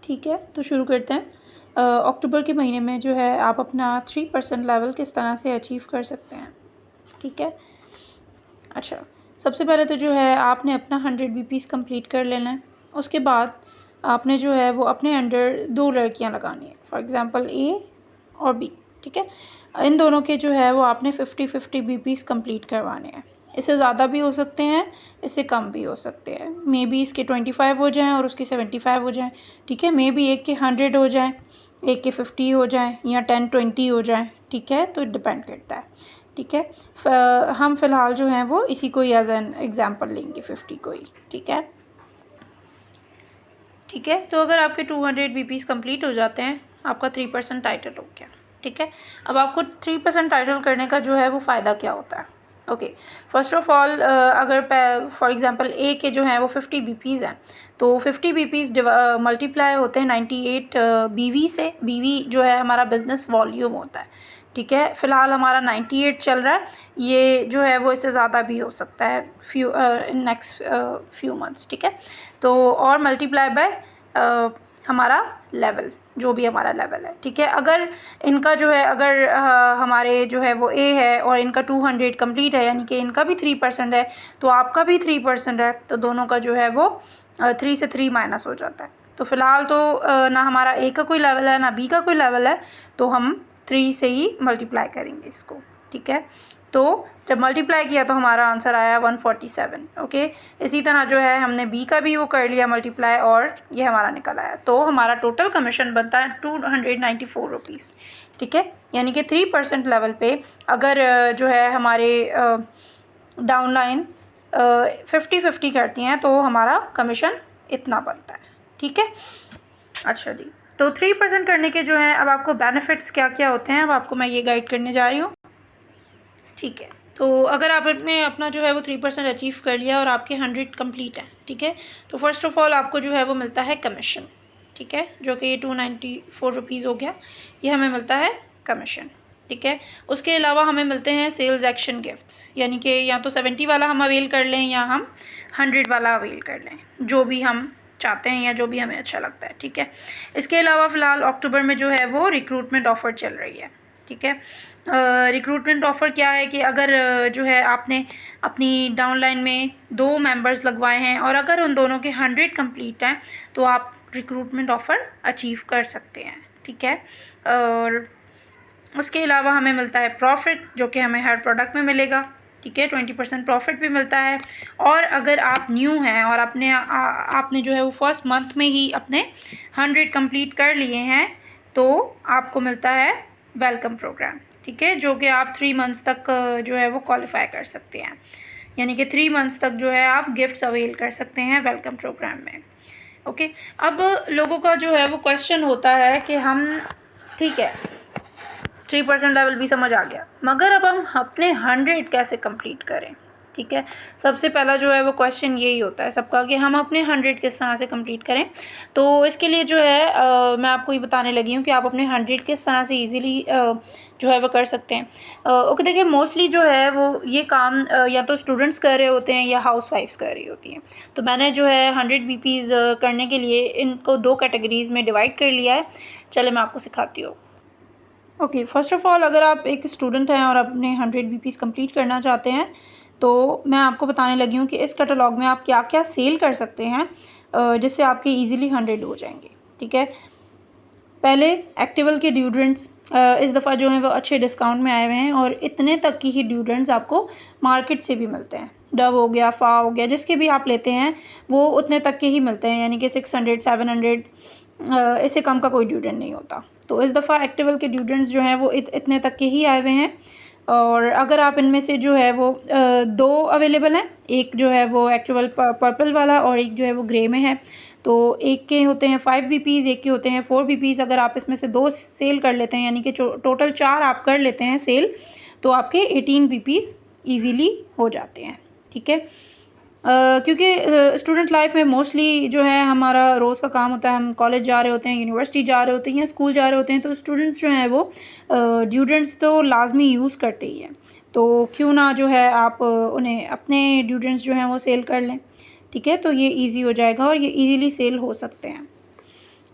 ठीक है, तो शुरू करते हैं। अक्टूबर के महीने में जो है आप अपना 3% लेवल किस तरह से अचीव कर सकते हैं। ठीक है, अच्छा, सबसे पहले तो जो है आपने अपना 100 बीपीज़ कंप्लीट कर लेना है। उसके बाद आपने जो है वो अपने अंडर 2 लड़कियां लगानी है, फॉर एग्ज़ाम्पल ए और बी। ठीक है, इन दोनों के जो है वो आपने 50-50 बीपीज़ कंप्लीट करवाने हैं। इससे ज़्यादा भी हो सकते हैं, इससे कम भी हो सकते हैं। मे बी इसके 25 हो जाएं और उसके 75 हो जाएं। ठीक है, मे बी एक के 100 हो जाएं, एक के 50 हो जाएं या 10-20 हो जाएं। ठीक है, तो डिपेंड करता है। ठीक है, हम फ़िलहाल जो हैं वो इसी को ही एज एन एग्ज़ाम्पल लेंगे, 50 को ही। ठीक है, ठीक है, तो अगर आपके 200 बीपीज़ कंप्लीट हो जाते हैं, आपका 3% टाइटल हो गया। ठीक है, अब आपको 3% टाइटल करने का जो है वो फ़ायदा क्या होता है। ओके, फर्स्ट ऑफ ऑल अगर फॉर एग्ज़ाम्पल ए के जो हैं वो 50 बीपीज़ हैं, तो 50 बीपीज़ मल्टीप्लाई होते हैं 98 बीवी से। बीवी जो है हमारा बिज़नेस वॉल्यूम होता है। ठीक है, फ़िलहाल हमारा 98 चल रहा है, ये जो है वो इससे ज़्यादा भी हो सकता है नेक्स्ट फ्यू मंथ्स। ठीक है, तो और मल्टीप्लाई बाय हमारा लेवल, जो भी हमारा लेवल है। ठीक है, अगर इनका जो है अगर हमारे जो है वो ए है और इनका 200 कंप्लीट है, यानी कि इनका भी 3% है तो आपका भी 3% है, तो दोनों का जो है वो 3 से 3 माइनस हो जाता है। तो फ़िलहाल तो ना हमारा ए का कोई लेवल है ना बी का कोई लेवल है, तो हम 3 से ही मल्टीप्लाई करेंगे इसको। ठीक है, तो जब मल्टीप्लाई किया तो हमारा आंसर आया 147। ओके, इसी तरह जो है हमने बी का भी वो कर लिया मल्टीप्लाई और ये हमारा निकल आया, तो हमारा टोटल कमीशन बनता है 294 रुपीज़। ठीक है, यानी कि 3% लेवल पे अगर जो है हमारे डाउनलाइन 50-50 करती हैं तो हमारा कमीशन इतना बनता है। ठीक है, अच्छा जी, तो 3% करने के जो हैं अब आपको बेनिफिट्स क्या क्या होते हैं, अब आपको मैं ये गाइड करने जा रही हूँ। ठीक है, तो अगर आपने अपना जो है वो 3% अचीव कर लिया और आपके 100 कंप्लीट हैं, ठीक है, तो फर्स्ट ऑफ ऑल आपको जो है वो मिलता है कमीशन। ठीक है, जो कि ये 294 रुपीज़ हो गया, ये हमें मिलता है कमीशन। ठीक है, उसके अलावा हमें मिलते हैं सेल्स एक्शन गिफ्ट्स, यानी कि या तो 70 वाला हम अवेल कर लें या हम 100 वाला अवेल कर लें, जो भी हम चाहते हैं या जो भी हमें अच्छा लगता है। ठीक है, इसके अलावा फ़िलहाल अक्टूबर में जो है वो रिक्रूटमेंट ऑफ़र चल रही है। ठीक है, रिक्रूटमेंट ऑफ़र क्या है कि अगर जो है आपने अपनी डाउनलाइन में 2 मेंबर्स लगवाए हैं और अगर उन दोनों के 100 कंप्लीट हैं तो आप रिक्रूटमेंट ऑफ़र अचीव कर सकते हैं। ठीक है, और उसके अलावा हमें मिलता है प्रॉफिट, जो कि हमें हर प्रोडक्ट में मिलेगा। ठीक है, 20% प्रॉफिट भी मिलता है। और अगर आप न्यू हैं और आपने जो है वो फर्स्ट मंथ में ही अपने 100 कंप्लीट कर लिए हैं तो आपको मिलता है वेलकम प्रोग्राम। ठीक है, जो कि आप 3 मंथ्स तक जो है वो क्वालिफाई कर सकते हैं, यानी कि 3 मंथ्स तक जो है आप गिफ्ट्स अवेल कर सकते हैं वेलकम प्रोग्राम में। ओके, अब लोगों का जो है वो क्वेश्चन होता है कि हम, ठीक है, 3% लेवल भी समझ आ गया, मगर अब हम अपने 100 कैसे कंप्लीट करें। ठीक है, सबसे पहला जो है वो क्वेश्चन यही होता है सबका कि हम अपने 100 किस तरह से कंप्लीट करें। तो इसके लिए जो है मैं आपको ये बताने लगी हूँ कि आप अपने 100 किस तरह से ईज़िली जो है वो कर सकते हैं। ओके, देखिए मोस्टली जो है वो ये काम या तो स्टूडेंट्स कर रहे होते हैं या हाउसवाइफ्स कर रही होती हैं। तो मैंने जो है 100 बीपीज़ करने के लिए इनको 2 कैटेगरीज़ में डिवाइड कर लिया है। चले मैं आपको सिखाती हूँ। ओके, फ़र्स्ट ऑफ़ ऑल अगर आप एक स्टूडेंट हैं और अपने 100 बीपीज़ कंप्लीट करना चाहते हैं तो मैं आपको बताने लगी हूँ कि इस कैटलॉग में आप क्या क्या सेल कर सकते हैं जिससे आपके ईज़िली 100 हो जाएंगे। ठीक है, पहले एक्टिवल के ड्यूड्रेंट्स इस दफ़ा जो हैं वो अच्छे डिस्काउंट में आए हुए हैं और इतने तक की ही ड्यूड्रेंट्स आपको मार्केट से भी मिलते हैं। डव हो गया, फ़ा हो गया, जिसके भी आप लेते हैं वो उतने तक के ही मिलते हैं, यानी कि 600-700 इससे कम का कोई ड्यूडेंट नहीं होता। तो इस दफ़ा एक्टिवल के ड्यूडेंट्स जो हैं वो इतने तक के ही आए हुए हैं। और अगर आप इनमें से जो है वो 2 अवेलेबल हैं, एक जो है वो एक्टिवल पर्पल वाला और एक जो है वो ग्रे में है। तो एक के होते हैं 5 बीपीज़, एक के होते हैं 4 बीपीज़। अगर आप इसमें से 2 सेल कर लेते हैं, यानी कि टोटल 4 आप कर लेते हैं सेल, तो आपके 18 बीपीज़ ईज़िली हो जाते हैं। ठीक है, क्योंकि स्टूडेंट लाइफ में मोस्टली जो है हमारा रोज़ का काम होता है, हम कॉलेज जा रहे होते हैं, यूनिवर्सिटी जा रहे होते हैं या स्कूल जा रहे होते हैं, तो स्टूडेंट्स जो हैं वो ड्यूडेंट्स तो लाजमी यूज़ करते ही हैं। तो क्यों ना जो है आप उन्हें अपने ड्यूडेंट्स जो हैं वो सेल कर लें। ठीक है, तो ये ईज़ी हो जाएगा और ये ईज़िली सेल हो सकते हैं।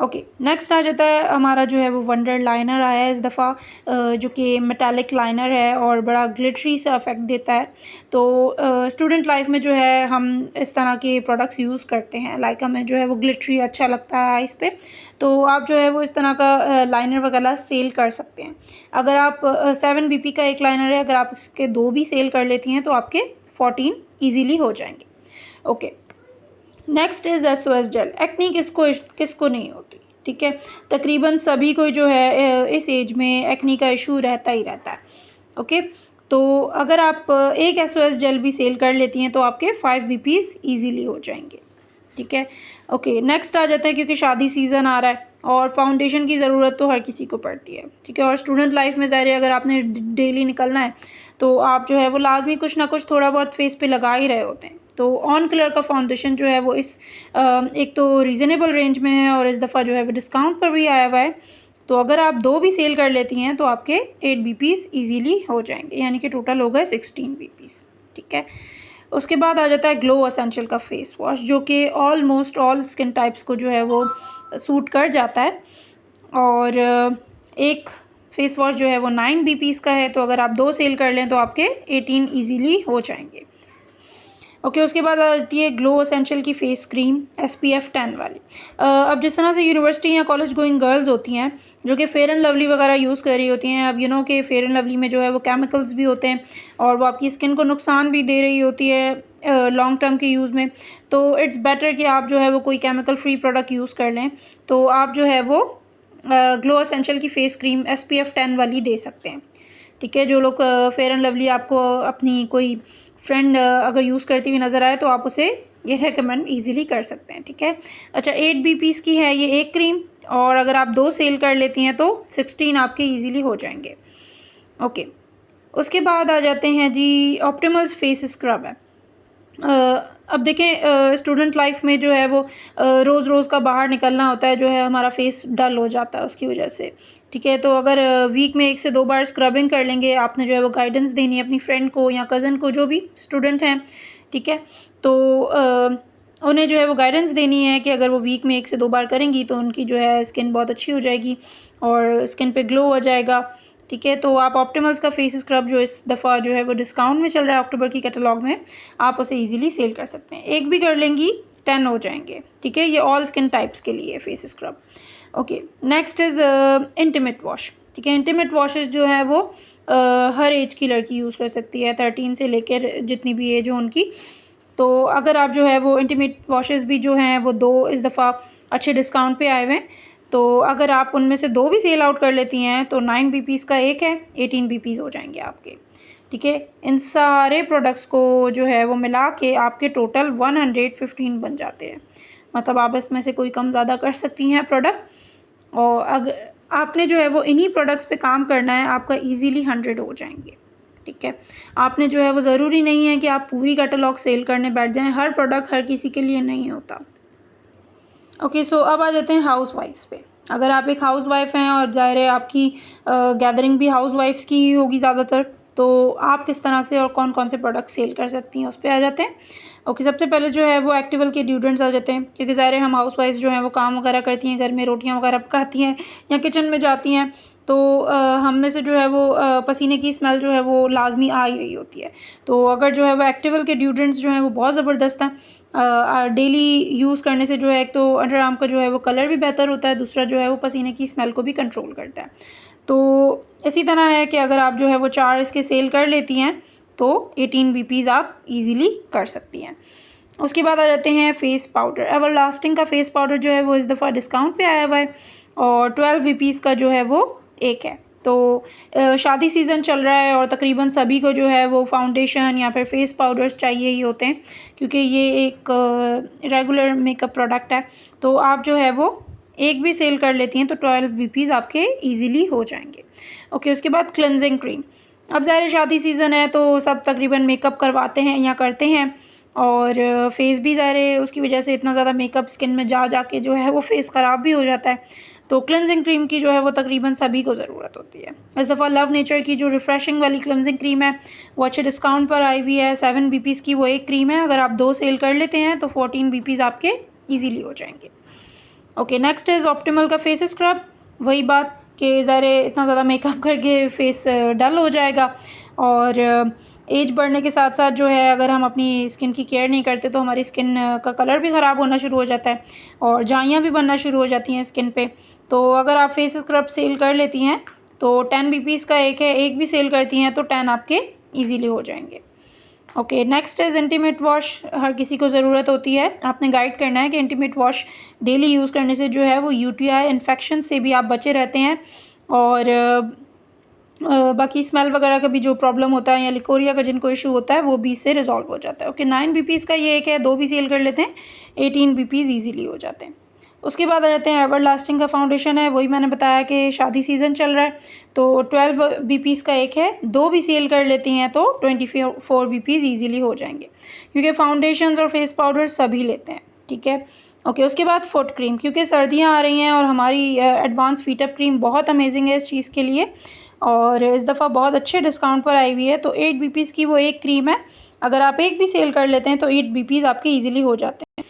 ओके, नेक्स्ट आ जाता है हमारा जो है वो वंडर लाइनर आया है इस दफ़ा, जो कि मेटालिक लाइनर है और बड़ा ग्लिटरी सा इफेक्ट देता है। तो स्टूडेंट लाइफ में जो है हम इस तरह के प्रोडक्ट्स यूज़ करते हैं, लाइक हमें जो है वो ग्लिटरी अच्छा लगता है आइस पे, तो आप जो है वो इस तरह का लाइनर वगैरह सेल कर सकते हैं। अगर आप 7 BP का एक लाइनर है, अगर आप इसके 2 भी सेल कर लेती हैं तो आपके 14 ईजीली हो जाएंगे। Okay, next is SOS gel. एक्नी किसको नहीं होती, ठीक है, तकरीबन सभी को जो है इस एज में एक्नी का इशू रहता ही रहता है। ओके, तो अगर आप एक SOS जेल भी सेल कर लेती हैं तो आपके 5 BPs ईजीली हो जाएंगे, ठीक है। ओके, नेक्स्ट आ जाता है, क्योंकि शादी सीज़न आ रहा है और फाउंडेशन की ज़रूरत तो हर किसी को पड़ती है, ठीक है, और स्टूडेंट लाइफ में ज़ाहिर है अगर आपने डेली निकलना है तो आप जो है वो लाजमी कुछ ना कुछ थोड़ा बहुत फेस पे लगा ही रहे होते हैं। तो ऑन कलर का फाउंडेशन जो है वो इस एक तो रीज़नेबल रेंज में है और इस दफ़ा जो है वो डिस्काउंट पर भी आया हुआ है। तो अगर आप 2 भी सेल कर लेती हैं तो आपके 8 BPs ईजीली हो जाएंगे, यानी कि टोटल हो गए 16 BPs, ठीक है। उसके बाद आ जाता है ग्लो एसेंशियल का फेस वॉश, जो कि ऑलमोस्ट ऑल स्किन टाइप्स को जो है वो सूट कर जाता है। और एक फेस वॉश जो है वो 9 BPs का है, तो अगर आप 2 सेल कर लें तो आपके 18 ईजीली हो जाएंगे। ओके, उसके बाद आती है ग्लो एसेंशियल की फ़ेस क्रीम SPF 10 वाली। अब जिस तरह से यूनिवर्सिटी या कॉलेज गोइंग गर्ल्स होती हैं जो कि फेयर एंड लवली वगैरह यूज़ कर रही होती हैं, अब कि फेयर एंड लवली में जो है वो केमिकल्स भी होते हैं और वो आपकी स्किन को नुकसान भी दे रही होती है लॉन्ग टर्म के यूज़ में। तो इट्स बेटर कि आप जो है वो कोई केमिकल फ्री प्रोडक्ट यूज़ कर लें। तो आप जो है वो ग्लो एसेंशियल की फ़ेस क्रीम SPF 10 वाली दे सकते हैं, ठीक है। जो लोग फेयर एंड लवली आपको अपनी कोई फ्रेंड अगर यूज़ करती हुई नज़र आए तो आप उसे ये रेकमेंड ईज़िली कर सकते हैं, ठीक है। अच्छा, 8 BPs की है ये एक क्रीम, और अगर आप 2 सेल कर लेती हैं तो 16 आपके ईज़िली हो जाएंगे। ओके, उसके बाद आ जाते हैं जी ऑप्टिमल्स फेस स्क्रब है। अब देखें स्टूडेंट लाइफ में जो है वो रोज़ रोज़ का बाहर निकलना होता है, जो है हमारा फेस डल हो जाता है उसकी वजह से, ठीक है। तो अगर वीक में 1 से 2 बार स्क्रबिंग कर लेंगे, आपने जो है वो गाइडेंस देनी है अपनी फ्रेंड को या कज़न को, जो भी स्टूडेंट हैं, ठीक है। तो उन्हें जो है वो गाइडेंस देनी है कि अगर वो वीक में 1 से 2 बार करेंगी तो उनकी जो है स्किन बहुत अच्छी हो जाएगी और स्किन पे ग्लो हो जाएगा, ठीक है। तो आप ऑप्टिमल्स का फेस स्क्रब जो इस दफ़ा जो है वो डिस्काउंट में चल रहा है अक्टूबर की कैटलॉग में, आप उसे इजीली सेल कर सकते हैं। एक भी कर लेंगी 10 हो जाएंगे, ठीक है। ये ऑल स्किन टाइप्स के लिए face scrub. Okay, next is intimate wash, ठीक है। इंटीमेट वॉशेस जो है वो हर एज की लड़की यूज़ कर सकती है, 13 से लेकर जितनी भी एज हो उनकी। तो अगर आप जो है वो इंटीमेट वॉशेस भी जो हैं वो 2 इस दफ़ा अच्छे डिस्काउंट पे आए हुए हैं, तो अगर आप उनमें से 2 भी सेल आउट कर लेती हैं तो 9 BPs का एक है, 18 BPs हो जाएंगे आपके, ठीक है। इन सारे प्रोडक्ट्स को जो है वो मिला के आपके टोटल 115 बन जाते हैं, मतलब आप इसमें से कोई कम ज़्यादा कर सकती हैं प्रोडक्ट, और अगर आपने जो है वो इन्हीं प्रोडक्ट्स पे काम करना है, आपका ईज़िली 100 हो जाएंगे, ठीक है। आपने जो है वो ज़रूरी नहीं है कि आप पूरी कैटलॉग सेल करने बैठ जाएं, हर प्रोडक्ट हर किसी के लिए नहीं होता। ओके, सो अब आ जाते हैं हाउस वाइफ्स पे। अगर आप एक हाउस वाइफ हैं और ज़ाहिर है आपकी गैदरिंग भी हाउस वाइफ्स की ही होगी ज़्यादातर, तो आप किस तरह से और कौन कौन से प्रोडक्ट सेल कर सकती हैं उस पे आ जाते हैं। ओके, सबसे पहले जो है वो एक्टिवल के ड्यूडेंट्स आ जाते हैं, क्योंकि ज़ाहिर है हम हाउस वाइफ्स जो हैं वो काम वगैरह करती हैं, घर में रोटियां वगैरह पकाती हैं या किचन में जाती हैं, तो हम में से जो है वो पसीने की स्मेल जो है वो लाजमी आ ही रही होती है। तो अगर जो है वो एक्टिवल के ड्यूडेंट्स जो हैं वो बहुत ज़बरदस्त हैं, डेली यूज़ करने से जो है एक तो अंडर आर्म का जो है वो कलर भी बेहतर होता है, दूसरा जो है वो पसीने की स्मेल को भी कंट्रोल करता है। तो इसी तरह है कि अगर आप जो है वो 4 इसके सेल कर लेती हैं तो 18 BPs आप इजीली कर सकती हैं। उसके बाद आ जाते हैं फेस पाउडर। एवरलास्टिंग का फेस पाउडर जो है वो इस दफ़ा डिस्काउंट पे आया हुआ है और 12 BPs का जो है वो एक है। तो शादी सीज़न चल रहा है और तकरीबन सभी को जो है वो फाउंडेशन या फिर फेस पाउडर्स चाहिए ही होते हैं, क्योंकि ये एक रेगुलर मेकअप प्रोडक्ट है। तो आप जो है वो एक भी सेल कर लेती हैं तो 12 BPs आपके इजीली हो जाएंगे। ओके, उसके बाद क्लेंजिंग क्रीम। अब ज़ाहिर शादी सीज़न है तो सब तकरीबन मेकअप करवाते हैं या करते हैं, और फेस भी ज़ाहिर है उसकी वजह से इतना ज़्यादा मेकअप स्किन में जा के जो है वो फेस ख़राब भी हो जाता है। तो क्लेंजिंग क्रीम की जो है वो तकरीबन सभी को ज़रूरत होती है। इस दफ़ा लव नेचर की जो रिफ़्रेशिंग वाली क्लेंजिंग क्रीम है वो अच्छे डिस्काउंट पर आई हुई है। 7 BPs की वो एक क्रीम है, अगर आप 2 सेल कर लेते हैं तो 14 BPs आपके ईजीली हो जाएंगे। ओके, नेक्स्ट इज़ ऑप्टिमल का फेस स्क्रब। वही बात कि ज़ाहिर इतना ज़्यादा मेकअप करके फेस डल हो जाएगा, और एज बढ़ने के साथ साथ जो है अगर हम अपनी स्किन की केयर नहीं करते तो हमारी स्किन का कलर भी ख़राब होना शुरू हो जाता है और झाइयाँ भी बनना शुरू हो जाती हैं स्किन पे। तो अगर आप फेस स्क्रब सेल कर लेती हैं तो 10 बीपीज़ का एक है, एक भी सेल करती हैं तो 10 आपके ईज़िली हो जाएंगे। Okay, next is intimate wash. हर किसी को ज़रूरत होती है, आपने गाइड करना है कि इंटीमेट वॉश डेली यूज़ करने से जो है वो यूटीआई इन्फेक्शन से भी आप बचे रहते हैं, और बाकी स्मेल वगैरह का भी जो प्रॉब्लम होता है या लिकोरिया का जिनको इशू होता है वो भी इससे रिजॉल्व हो जाता है। ओके, 9 बीपीज़ का ये एक है, 2 भी सेल कर लेते हैं, 18 बीपीज़ ईजिली हो जाते हैं। उसके बाद आ जाते हैं एवर लास्टिंग का फाउंडेशन है। वही मैंने बताया कि शादी सीज़न चल रहा है तो 12 बीपीज़ का एक है, 2 भी सेल कर लेती हैं तो 24 बीपीज़ ईजिली हो जाएंगे, क्योंकि फाउंडेशंस और फेस पाउडर सभी लेते हैं। ठीक है। ओके, उसके बाद फुट क्रीम, क्योंकि सर्दियाँ आ रही हैं और हमारी एडवांस फीटअप क्रीम बहुत अमेजिंग है इस चीज़ के लिए, और इस दफ़ा बहुत अच्छे डिस्काउंट पर आई हुई है। तो 8 बीपीज़ की वो एक क्रीम है, अगर आप एक भी सेल कर लेते हैं तो 8 बीपीज़ आपके ईजिली हो जाते हैं।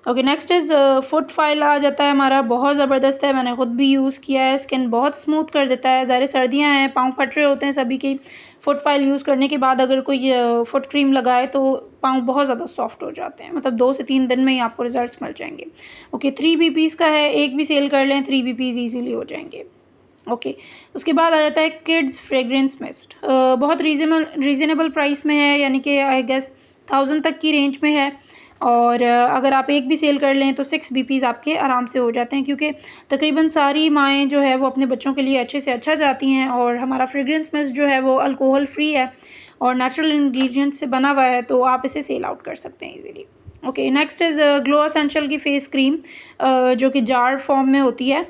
Okay, next is foot file आ जाता है हमारा, बहुत ज़बरदस्त है, मैंने ख़ुद भी यूज़ किया है, स्किन बहुत स्मूथ कर देता है। ज़ाहिर सर्दियाँ हैं, पाँव फट रहे होते हैं सभी के, फुट फाइल यूज़ करने के बाद अगर कोई फुट क्रीम लगाए तो पाँव बहुत ज़्यादा सॉफ्ट हो जाते हैं, मतलब 2 से 3 दिन में ही आपको रिजल्ट्स मिल जाएंगे। ओके, 3 बीपीज़ का है, एक भी सेल कर लें 3 बीपीज़ ईजिली हो जाएंगे। ओके, उसके बाद आ जाता है किड्स फ्रेग्रेंस मिस्ट। बहुत रीज़नेबल प्राइस में है, यानी कि आई गेस 1000 तक की रेंज में है, और अगर आप एक भी सेल कर लें तो 6 बीपीज़ आपके आराम से हो जाते हैं, क्योंकि तकरीबन सारी माएँ जो है वो अपने बच्चों के लिए अच्छे से अच्छा चाहती हैं, और हमारा फ्रेग्रेंस मिस्ट जो है वो अल्कोहल फ्री है और नेचुरल इंग्रेडिएंट से बना हुआ है, तो आप इसे सेल आउट कर सकते हैं easily. Okay, next is glow essential की फ़ेस क्रीम, जो कि जार फॉर्म में होती है।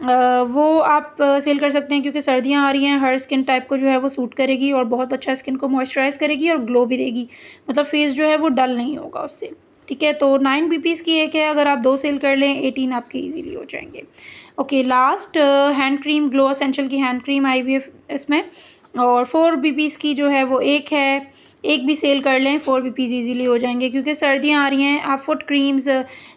वो आप सेल कर सकते हैं, क्योंकि सर्दियाँ आ रही हैं, हर स्किन टाइप को जो है वो सूट करेगी और बहुत अच्छा स्किन को मॉइस्चराइज़ करेगी और ग्लो भी देगी, मतलब फेस जो है वो डल नहीं होगा उससे। ठीक है, तो 9 बीपीज़ की एक है, अगर आप 2 सेल कर लें 18 आपके ईजिली हो जाएंगे। Okay, last hand cream, glow essential की हैंड क्रीम आई हुई है इसमें, और 4 बीपीज़ की जो है वो एक है, एक भी सेल कर लें 4 बीपीज़ ईजिली हो जाएंगे, क्योंकि सर्दियाँ आ रही हैं। आप foot creams,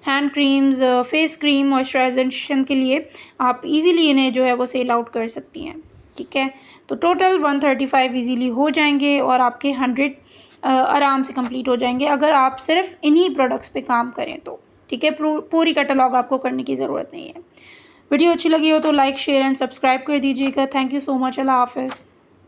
hand creams, face cream, moisturisation के लिए आप इजीली इन्हें जो है वो सेल आउट कर सकती हैं। ठीक है, तो टोटल 135 इजीली हो जाएंगे और आपके 100 आराम से कंप्लीट हो जाएंगे, अगर आप सिर्फ इन्हीं प्रोडक्ट्स पे काम करें तो। ठीक है, पूरी कैटलॉग आपको करने की ज़रूरत नहीं है। वीडियो अच्छी लगी हो तो लाइक, शेयर एंड सब्सक्राइब कर दीजिएगा। Thank you so much. अल्लाह हाफ़िज़।